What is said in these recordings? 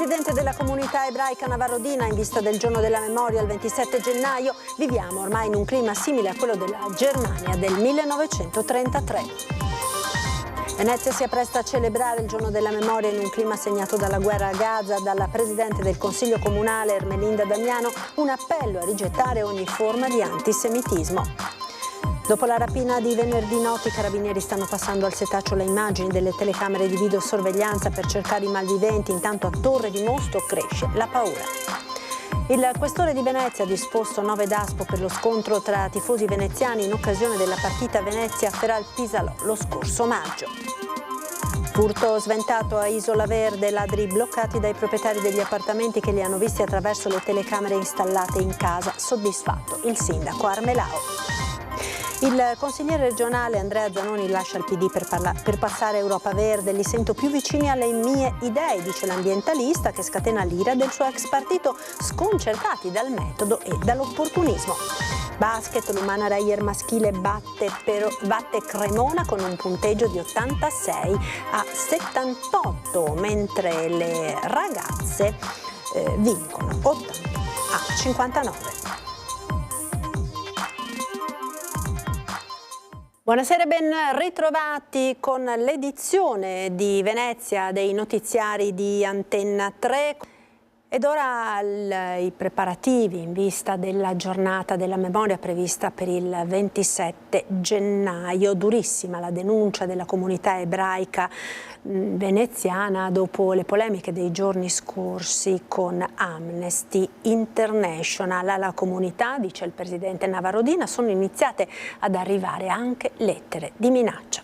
presidente della comunità ebraica Navarro-Dina in vista del giorno della memoria il 27 gennaio, viviamo ormai in un clima simile a quello della Germania del 1933. Venezia si appresta a celebrare il giorno della memoria in un clima segnato dalla guerra a Gaza. Dalla presidente del Consiglio Comunale Ermelinda Damiano un appello a rigettare ogni forma di antisemitismo. Dopo la rapina di venerdì notte, i carabinieri stanno passando al setaccio le immagini delle telecamere di videosorveglianza per cercare i malviventi. Intanto a Torre di Mosto cresce la paura. Il questore di Venezia ha disposto 9 DASPO per lo scontro tra tifosi veneziani in occasione della partita Venezia-Feral-Pisalò lo scorso maggio. Furto sventato a Isola Verde, ladri bloccati dai proprietari degli appartamenti che li hanno visti attraverso le telecamere installate in casa. Soddisfatto il sindaco Armelao. Il consigliere regionale Andrea Zanoni lascia il PD per passare a Europa Verde. Li sento più vicini alle mie idee, dice l'ambientalista che scatena l'ira del suo ex partito, sconcertati dal metodo e dall'opportunismo. Basket, l'Umana Reyer maschile batte Cremona con un punteggio di 86 a 78, mentre le ragazze vincono 80 a 59. Buonasera e ben ritrovati con l'edizione di Venezia dei notiziari di Antenna 3. Ed ora i preparativi in vista della giornata della memoria prevista per il 27 gennaio. Durissima la denuncia della comunità ebraica veneziana dopo le polemiche dei giorni scorsi con Amnesty International. Alla comunità, dice il presidente Navarro-Dina, sono iniziate ad arrivare anche lettere di minaccia.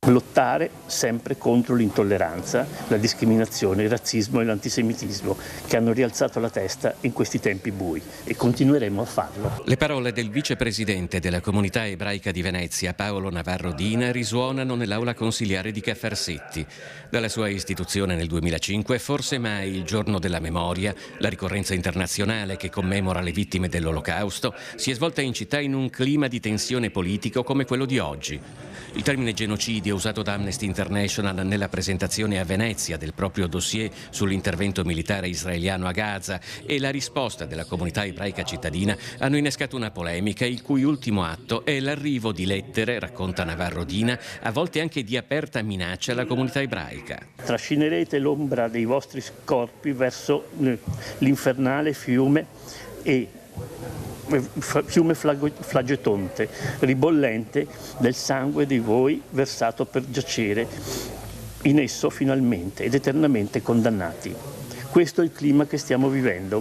Lottare sempre contro l'intolleranza, la discriminazione, il razzismo e l'antisemitismo che hanno rialzato la testa in questi tempi bui e continueremo a farlo. Le parole del vicepresidente della comunità ebraica di Venezia, Paolo Navarro-Dina, risuonano nell'aula consiliare di Ca' Fersetti. Dalla sua istituzione nel 2005, forse mai il giorno della memoria, la ricorrenza internazionale che commemora le vittime dell'Olocausto, si è svolta in città in un clima di tensione politico come quello di oggi. Il termine genocidio usato da Amnesty International nella presentazione a Venezia del proprio dossier sull'intervento militare israeliano a Gaza e la risposta della comunità ebraica cittadina hanno innescato una polemica il cui ultimo atto è l'arrivo di lettere, racconta Navarro-Dina, a volte anche di aperta minaccia alla comunità ebraica. Trascinerete l'ombra dei vostri corpi verso l'infernale fiume flaggetonte, ribollente del sangue di voi versato per giacere in esso finalmente ed eternamente condannati. Questo è il clima che stiamo vivendo,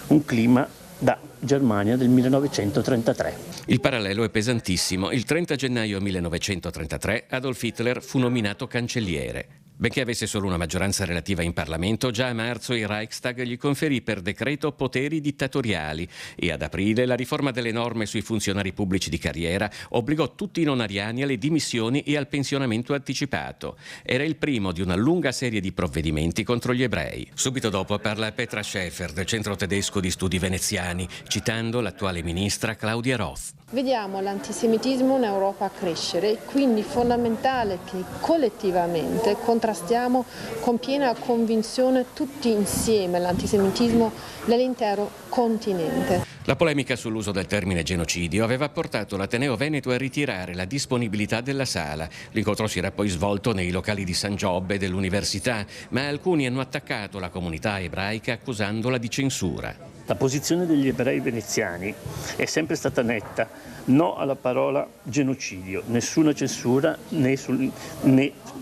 un clima da Germania del 1933. Il parallelo è pesantissimo. Il 30 gennaio 1933 Adolf Hitler fu nominato cancelliere. Benché avesse solo una maggioranza relativa in Parlamento, già a marzo il Reichstag gli conferì per decreto poteri dittatoriali e ad aprile la riforma delle norme sui funzionari pubblici di carriera obbligò tutti i non ariani alle dimissioni e al pensionamento anticipato. Era il primo di una lunga serie di provvedimenti contro gli ebrei. Subito dopo parla Petra Schäfer del Centro Tedesco di Studi Veneziani, citando l'attuale ministra Claudia Roth. Vediamo l'antisemitismo in Europa crescere, quindi è fondamentale che collettivamente contrastiamo con piena convinzione tutti insieme l'antisemitismo nell'intero continente. La polemica sull'uso del termine genocidio aveva portato l'Ateneo Veneto a ritirare la disponibilità della sala. L'incontro si era poi svolto nei locali di San Giobbe dell'università, ma alcuni hanno attaccato la comunità ebraica accusandola di censura. La posizione degli ebrei veneziani è sempre stata netta, no alla parola genocidio, nessuna censura né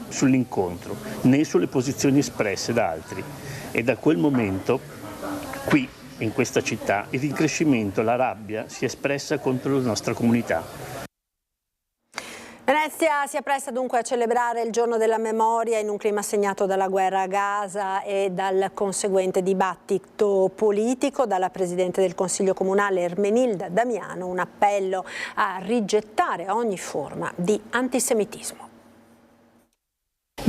sull'incontro, né sulle posizioni espresse da altri. E da quel momento, qui, in questa città, il rincrescimento, la rabbia si è espressa contro la nostra comunità. Venezia si appresta dunque a celebrare il giorno della memoria in un clima segnato dalla guerra a Gaza e dal conseguente dibattito politico. Dalla Presidente del Consiglio Comunale Ermenilda Damiano un appello a rigettare ogni forma di antisemitismo.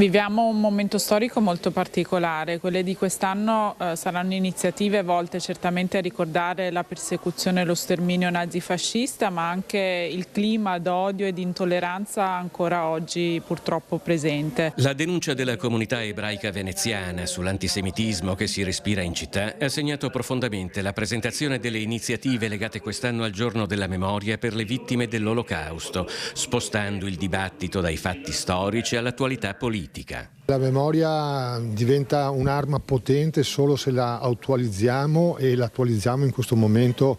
Viviamo un momento storico molto particolare. Quelle di quest'anno saranno iniziative volte certamente a ricordare la persecuzione e lo sterminio nazifascista, ma anche il clima d'odio e di intolleranza ancora oggi purtroppo presente. La denuncia della comunità ebraica veneziana sull'antisemitismo che si respira in città ha segnato profondamente la presentazione delle iniziative legate quest'anno al Giorno della Memoria per le vittime dell'Olocausto, spostando il dibattito dai fatti storici all'attualità politica. La memoria diventa un'arma potente solo se la attualizziamo, e la attualizziamo in questo momento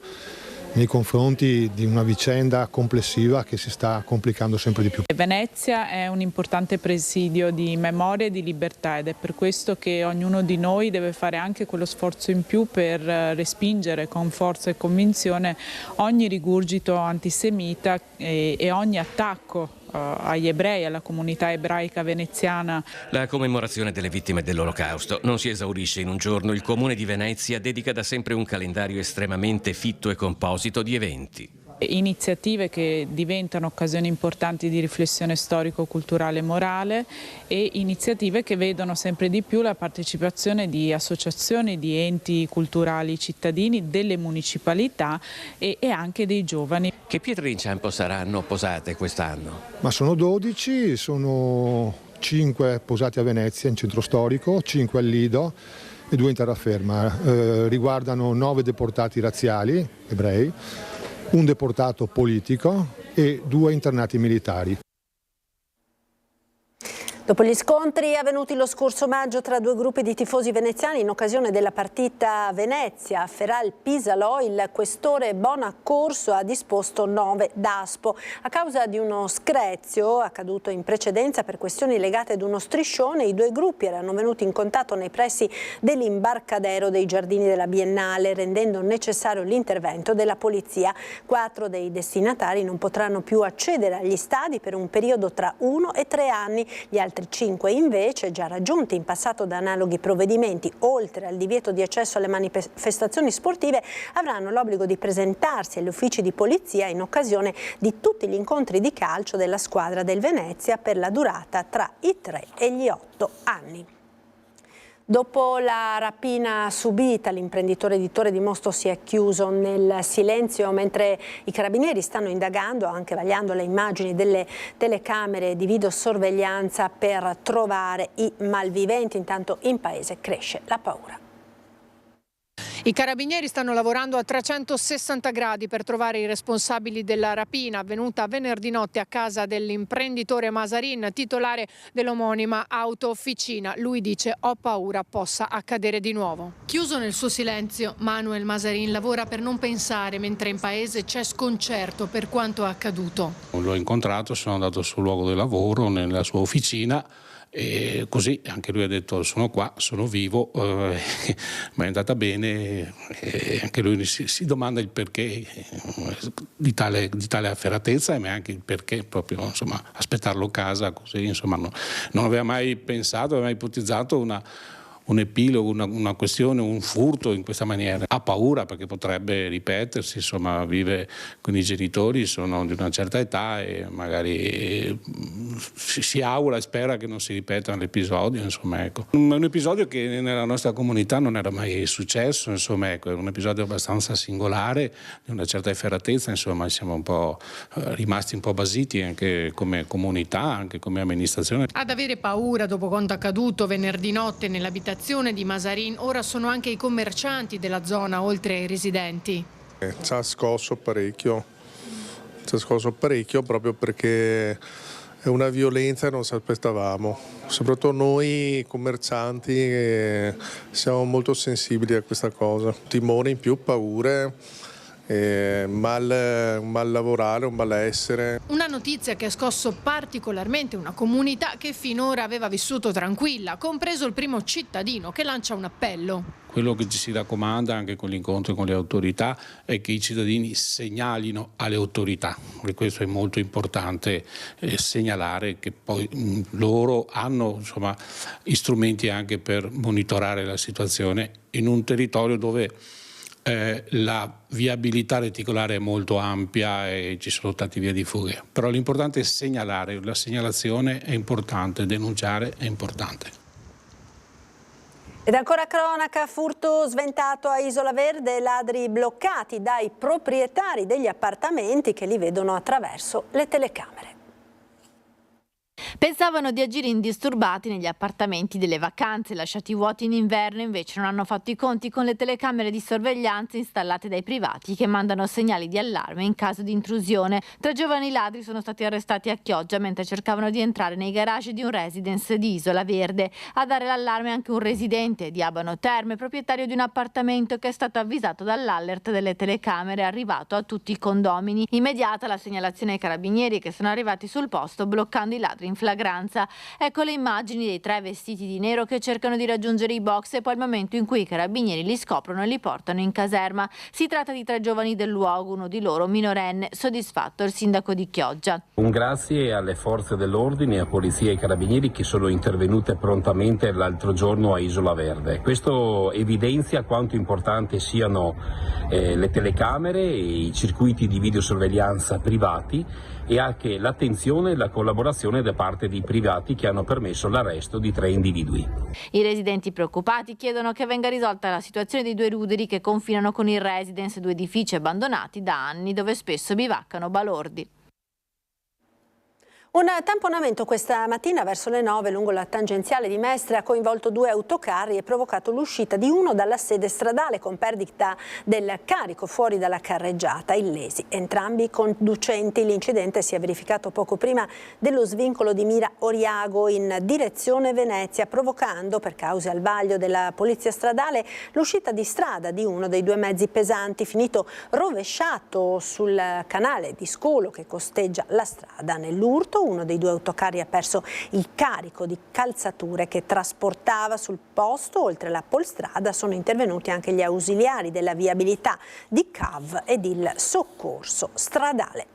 nei confronti di una vicenda complessiva che si sta complicando sempre di più. Venezia è un importante presidio di memoria e di libertà, ed è per questo che ognuno di noi deve fare anche quello sforzo in più per respingere con forza e convinzione ogni rigurgito antisemita e ogni attacco agli ebrei, alla comunità ebraica veneziana. La commemorazione delle vittime dell'Olocausto non si esaurisce in un giorno. Il Comune di Venezia dedica da sempre un calendario estremamente fitto e composito di eventi. Iniziative che diventano occasioni importanti di riflessione storico-culturale e morale, e iniziative che vedono sempre di più la partecipazione di associazioni, di enti culturali cittadini, delle municipalità e anche dei giovani. Che pietre d'inciampo saranno posate quest'anno? Ma sono 12, sono 5 posati a Venezia in centro storico, 5 al Lido e 2 in terraferma. Riguardano 9 deportati razziali ebrei, un deportato politico e 2 internati militari. Dopo gli scontri avvenuti lo scorso maggio tra 2 gruppi di tifosi veneziani in occasione della partita Venezia-Feral-Pisalò, il questore Bonaccorso ha disposto 9 DASPO. A causa di uno screzio accaduto in precedenza per questioni legate ad uno striscione, i 2 gruppi erano venuti in contatto nei pressi dell'imbarcadero dei Giardini della Biennale, rendendo necessario l'intervento della polizia. 4 dei destinatari non potranno più accedere agli stadi per un periodo tra 1 e 3 anni. Gli altri 5 invece, già raggiunti in passato da analoghi provvedimenti, oltre al divieto di accesso alle manifestazioni sportive, avranno l'obbligo di presentarsi agli uffici di polizia in occasione di tutti gli incontri di calcio della squadra del Venezia per la durata tra i 3 e gli 8 anni. Dopo la rapina subita, l'imprenditore editore di Mosto si è chiuso nel silenzio mentre i carabinieri stanno indagando, anche vagliando le immagini delle telecamere di videosorveglianza per trovare i malviventi. Intanto in paese cresce la paura. I carabinieri stanno lavorando a 360 gradi per trovare i responsabili della rapina avvenuta venerdì notte a casa dell'imprenditore Mazarin, titolare dell'omonima auto-officina. Lui dice: ho paura possa accadere di nuovo. Chiuso nel suo silenzio, Manuel Mazarin lavora per non pensare, mentre in paese c'è sconcerto per quanto accaduto. L'ho incontrato, sono andato sul luogo del lavoro, nella sua officina. E così anche lui ha detto: sono qua, sono vivo, ma è andata bene. E anche lui si domanda il perché di tale afferratezza, ma anche il perché proprio, insomma, aspettarlo a casa così, insomma, non aveva mai pensato, aveva mai ipotizzato un epilogo, una questione, un furto in questa maniera. Ha paura perché potrebbe ripetersi, insomma, vive con i genitori, sono di una certa età e magari si augura e spera che non si ripeta l'episodio, insomma, ecco. Un episodio che nella nostra comunità non era mai successo, insomma, ecco, è un episodio abbastanza singolare, di una certa efferatezza, insomma, siamo un po' rimasti un po' basiti anche come comunità, anche come amministrazione. Ad avere paura dopo quanto accaduto venerdì notte nell'abitazione di Mazarin ora sono anche i commercianti della zona, oltre ai residenti. Ci ha scosso parecchio proprio perché è una violenza che non ci aspettavamo. Soprattutto noi commercianti siamo molto sensibili a questa cosa. Timore in più, paure. Mal lavorare, un malessere. Una notizia che ha scosso particolarmente una comunità che finora aveva vissuto tranquilla, compreso il primo cittadino che lancia un appello. Quello che ci si raccomanda anche con l'incontro con le autorità è che i cittadini segnalino alle autorità, e questo è molto importante, segnalare che poi loro hanno, insomma, strumenti anche per monitorare la situazione in un territorio dove la viabilità reticolare è molto ampia e ci sono tante vie di fuga, però l'importante è segnalare, la segnalazione è importante, denunciare è importante. Ed ancora cronaca, furto sventato a Isola Verde, ladri bloccati dai proprietari degli appartamenti che li vedono attraverso le telecamere. Pensavano di agire indisturbati negli appartamenti delle vacanze, lasciati vuoti in inverno, invece non hanno fatto i conti con le telecamere di sorveglianza installate dai privati che mandano segnali di allarme in caso di intrusione. 3 giovani ladri sono stati arrestati a Chioggia mentre cercavano di entrare nei garage di un residence di Isola Verde. A dare l'allarme anche un residente di Abano Terme, proprietario di un appartamento che è stato avvisato dall'alert delle telecamere arrivato a tutti i condomini. Immediata la segnalazione ai carabinieri che sono arrivati sul posto bloccando i ladri in flagranza. Ecco le immagini dei 3 vestiti di nero che cercano di raggiungere i box e poi il momento in cui i carabinieri li scoprono e li portano in caserma. Si tratta di 3 giovani del luogo, uno di loro minorenne. Soddisfatto il sindaco di Chioggia. Un grazie alle forze dell'ordine, a polizia e carabinieri che sono intervenute prontamente l'altro giorno a Isola Verde. Questo evidenzia quanto importante siano le telecamere e i circuiti di videosorveglianza privati e anche l'attenzione e la collaborazione da parte di privati che hanno permesso l'arresto di 3 individui. I residenti preoccupati chiedono che venga risolta la situazione dei 2 ruderi che confinano con il residence, 2 edifici abbandonati da anni dove spesso bivaccano balordi. Un tamponamento questa mattina verso le 9 lungo la tangenziale di Mestre ha coinvolto 2 autocarri e provocato l'uscita di uno dalla sede stradale con perdita del carico fuori dalla carreggiata, illesi entrambi i conducenti. L'incidente si è verificato poco prima dello svincolo di Mira Oriago in direzione Venezia, provocando, per cause al vaglio della polizia stradale, l'uscita di strada di uno dei 2 mezzi pesanti, finito rovesciato sul canale di scolo che costeggia la strada. Nell'urto uno dei 2 autocarri ha perso il carico di calzature che trasportava sul posto. Oltre la polstrada sono intervenuti anche gli ausiliari della viabilità di CAV ed il soccorso stradale.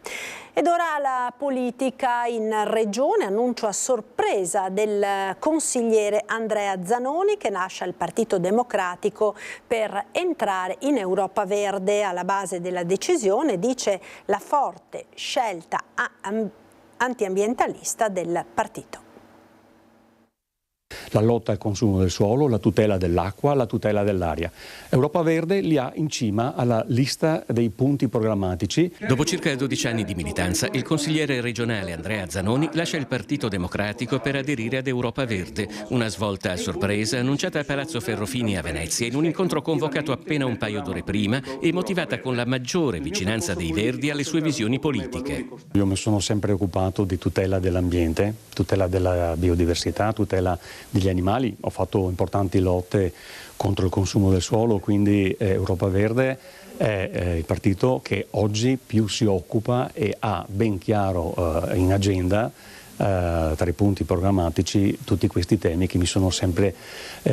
Ed ora la politica in regione, annuncio a sorpresa del consigliere Andrea Zanoni che lascia il Partito Democratico per entrare in Europa Verde. Alla base della decisione, dice, la forte scelta antiambientalista del partito. La lotta al consumo del suolo, la tutela dell'acqua, la tutela dell'aria. Europa Verde li ha in cima alla lista dei punti programmatici. Dopo circa 12 anni di militanza, il consigliere regionale Andrea Zanoni lascia il Partito Democratico per aderire ad Europa Verde, una svolta a sorpresa annunciata a Palazzo Ferrofini a Venezia in un incontro convocato appena un paio d'ore prima e motivata con la maggiore vicinanza dei Verdi alle sue visioni politiche. Io mi sono sempre occupato di tutela dell'ambiente, tutela della biodiversità, tutela degli animali. Ho fatto importanti lotte contro il consumo del suolo, quindi Europa Verde è il partito che oggi più si occupa e ha ben chiaro in agenda tra i punti programmatici tutti questi temi che mi sono sempre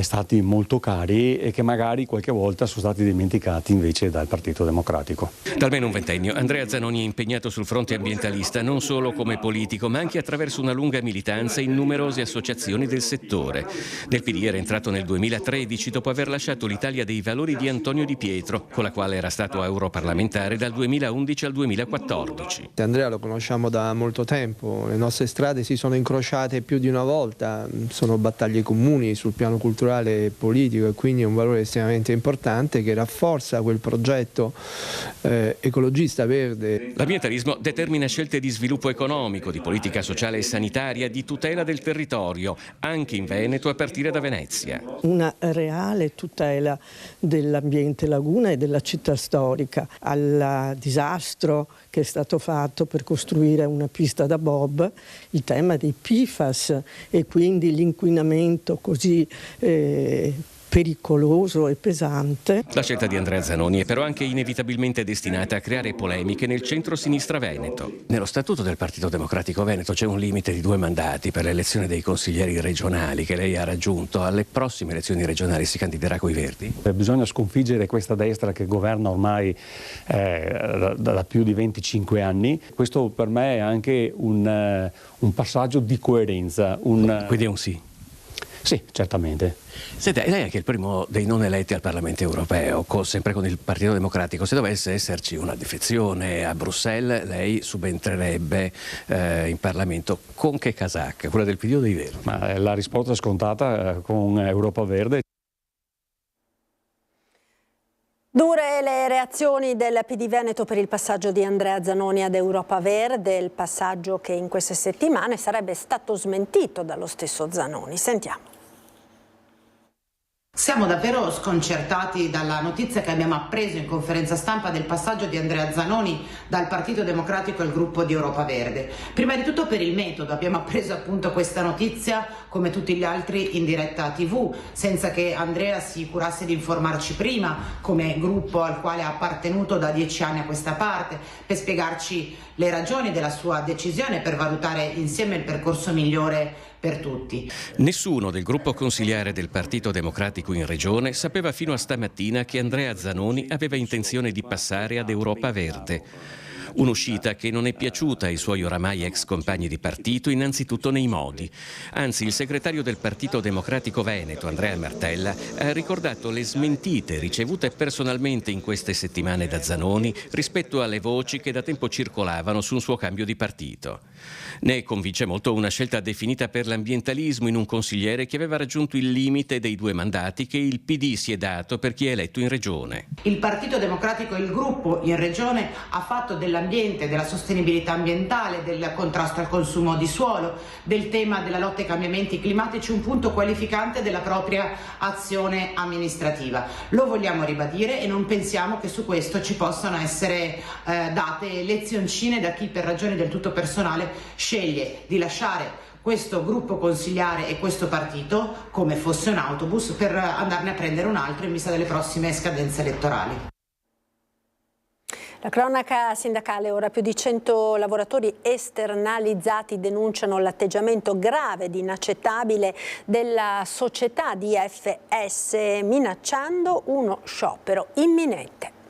stati molto cari e che magari qualche volta sono stati dimenticati invece dal Partito Democratico. Da almeno un ventennio Andrea Zanoni è impegnato sul fronte ambientalista non solo come politico ma anche attraverso una lunga militanza in numerose associazioni del settore. Nel PD era entrato nel 2013 dopo aver lasciato l'Italia dei Valori di Antonio Di Pietro, con la quale era stato europarlamentare dal 2011 al 2014. Andrea lo conosciamo da molto tempo, le nostre strade si sono incrociate più di una volta, sono battaglie comuni sul piano culturale e politico e quindi è un valore estremamente importante che rafforza quel progetto ecologista verde. L'ambientalismo determina scelte di sviluppo economico, di politica sociale e sanitaria, di tutela del territorio, anche in Veneto a partire da Venezia. Una reale tutela dell'ambiente laguna e della città storica, al disastro che è stato fatto per costruire una pista da bob, il tema dei PFAS e quindi l'inquinamento così pericoloso e pesante. La scelta di Andrea Zanoni è però anche inevitabilmente destinata a creare polemiche nel centro-sinistra veneto. Nello statuto del Partito Democratico Veneto c'è un limite di 2 mandati per l'elezione dei consiglieri regionali che lei ha raggiunto. Alle prossime elezioni regionali si candiderà coi Verdi? Bisogna sconfiggere questa destra che governa ormai da più di 25 anni. Questo per me è anche un passaggio di coerenza. Quindi è un sì? Sì, certamente. Senta, lei è anche il primo dei non eletti al Parlamento europeo, sempre con il Partito Democratico. Se dovesse esserci una defezione a Bruxelles, lei subentrerebbe in Parlamento con che casacca? Quella del PD o dei Verdi? Ma la risposta è scontata, con Europa Verde. Dure le reazioni del PD Veneto per il passaggio di Andrea Zanoni ad Europa Verde, il passaggio che in queste settimane sarebbe stato smentito dallo stesso Zanoni. Sentiamo. Siamo davvero sconcertati dalla notizia che abbiamo appreso in conferenza stampa del passaggio di Andrea Zanoni dal Partito Democratico al gruppo di Europa Verde. Prima di tutto per il metodo, abbiamo appreso appunto questa notizia come tutti gli altri in diretta TV, senza che Andrea si curasse di informarci prima come gruppo al quale ha appartenuto da 10 anni a questa parte, per spiegarci le ragioni della sua decisione, per valutare insieme il percorso migliore per tutti. Nessuno del gruppo consigliare del Partito Democratico in Regione sapeva fino a stamattina che Andrea Zanoni aveva intenzione di passare ad Europa Verde. Un'uscita che non è piaciuta ai suoi oramai ex compagni di partito, innanzitutto nei modi. Anzi, il segretario del Partito Democratico Veneto, Andrea Martella, ha ricordato le smentite ricevute personalmente in queste settimane da Zanoni rispetto alle voci che da tempo circolavano su un suo cambio di partito. Ne convince molto una scelta definita per l'ambientalismo in un consigliere che aveva raggiunto il limite dei 2 mandati che il PD si è dato per chi è eletto in Regione. Il Partito Democratico e il gruppo in Regione ha fatto dell'ambiente, della sostenibilità ambientale, del contrasto al consumo di suolo, del tema della lotta ai cambiamenti climatici un punto qualificante della propria azione amministrativa. Lo vogliamo ribadire e non pensiamo che su questo ci possano essere date lezioncine da chi per ragioni del tutto personale sceglie di lasciare questo gruppo consigliare e questo partito come fosse un autobus per andarne a prendere un altro in vista delle prossime scadenze elettorali. La cronaca sindacale, ora più di 100 lavoratori esternalizzati denunciano l'atteggiamento grave ed inaccettabile della società DFS, minacciando uno sciopero imminente.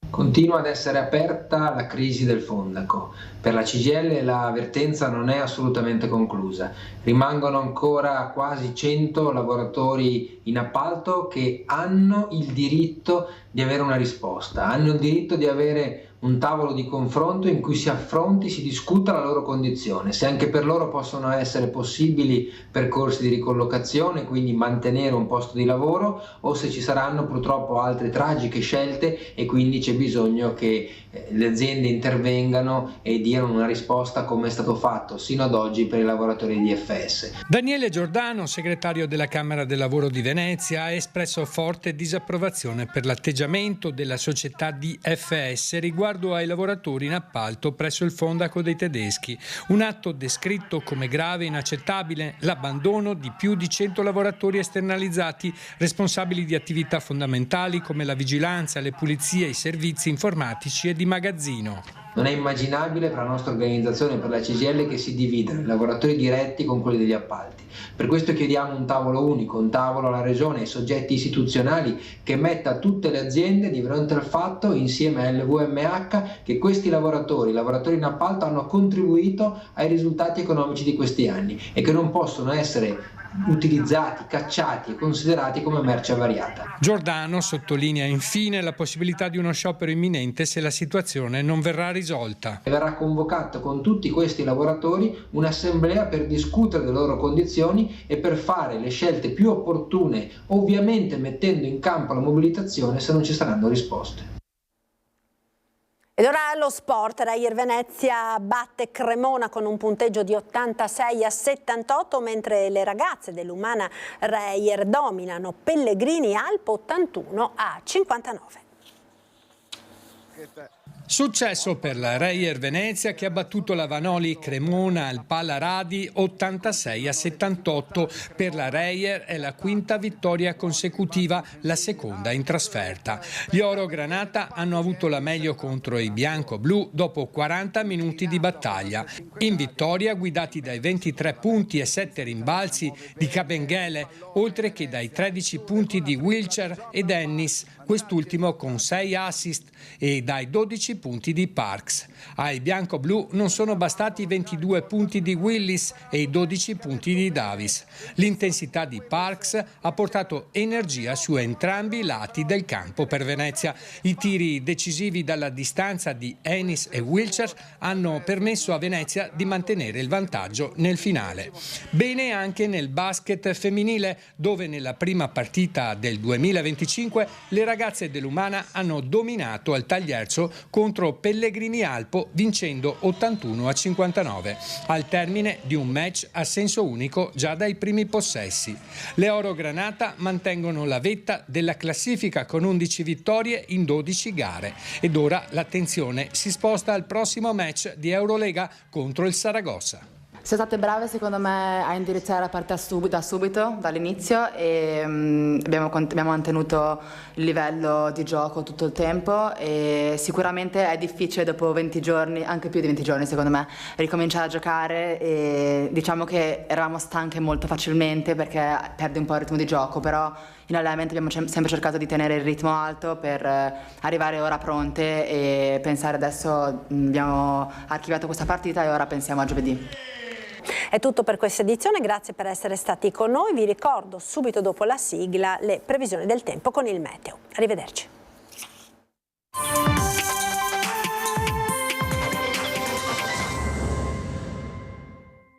Continua ad essere aperta la crisi del Fondaco. Per la CGIL la vertenza non è assolutamente conclusa. Rimangono ancora quasi 100 lavoratori in appalto che hanno il diritto di avere una risposta, hanno il diritto di avere un tavolo di confronto in cui si affronti, si discuta la loro condizione, se anche per loro possono essere possibili percorsi di ricollocazione, quindi mantenere un posto di lavoro, o se ci saranno purtroppo altre tragiche scelte e quindi c'è bisogno che le aziende intervengano e diano una risposta come è stato fatto sino ad oggi per i lavoratori di DFS. Daniele Giordano, segretario della Camera del Lavoro di Venezia, ha espresso forte disapprovazione per l'atteggiamento della società DFS riguardo ai lavoratori in appalto presso il Fondaco dei tedeschi. Un atto descritto come grave e inaccettabile l'abbandono di più di 100 lavoratori esternalizzati responsabili di attività fondamentali come la vigilanza, le pulizie, i servizi informatici e di magazzino. Non è immaginabile per la nostra organizzazione, per la CGIL, che si dividano i lavoratori diretti con quelli degli appalti. Per questo chiediamo un tavolo unico, un tavolo alla Regione e ai soggetti istituzionali che metta tutte le aziende di fronte al fatto, insieme a LVMH, che questi lavoratori in appalto hanno contribuito ai risultati economici di questi anni e che non possono essere utilizzati, cacciati e considerati come merce avariata. Giordano sottolinea infine la possibilità di uno sciopero imminente se la situazione non verrà risolta. Verrà convocato con tutti questi lavoratori un'assemblea per discutere delle loro condizioni e per fare le scelte più opportune, ovviamente mettendo in campo la mobilitazione se non ci saranno risposte. Ed ora lo sport, Reyer Venezia batte Cremona con un punteggio di 86-78, mentre le ragazze dell'Umana Reyer dominano Pellegrini Alpo 81-59. Successo per la Reyer Venezia che ha battuto la Vanoli Cremona al Pala Radi 86-78. Per la Reyer è la quinta vittoria consecutiva, la seconda in trasferta. Gli Oro Granata hanno avuto la meglio contro i bianco-blu dopo 40 minuti di battaglia. In vittoria guidati dai 23 punti e 7 rimbalzi di Cabenghele, oltre che dai 13 punti di Wilcher e Dennis, quest'ultimo con 6 assist, e dai 12 12 punti di Parks. Ai bianco-blu non sono bastati i 22 punti di Willis e i 12 punti di Davis. L'intensità di Parks ha portato energia su entrambi i lati del campo per Venezia. I tiri decisivi dalla distanza di Ennis e Wilcher hanno permesso a Venezia di mantenere il vantaggio nel finale. Bene anche nel basket femminile, dove nella prima partita del 2025 le ragazze dell'Umana hanno dominato al Taglierzo contro Pellegrini Alpo, vincendo 81-59, al termine di un match a senso unico già dai primi possessi. Le Oro Granata mantengono la vetta della classifica con 11 vittorie in 12 gare ed ora l'attenzione si sposta al prossimo match di Eurolega contro il Saragossa. Siamo state brave secondo me a indirizzare la partita da subito, dall'inizio, e abbiamo mantenuto il livello di gioco tutto il tempo e sicuramente è difficile dopo 20 giorni, anche più di 20 giorni secondo me, ricominciare a giocare e diciamo che eravamo stanche molto facilmente perché perdi un po' il ritmo di gioco, però in allenamento abbiamo sempre cercato di tenere il ritmo alto per arrivare ora pronte e pensare adesso abbiamo archiviato questa partita e ora pensiamo a giovedì. È tutto per questa edizione, grazie per essere stati con noi. Vi ricordo subito dopo la sigla le previsioni del tempo con il meteo. Arrivederci.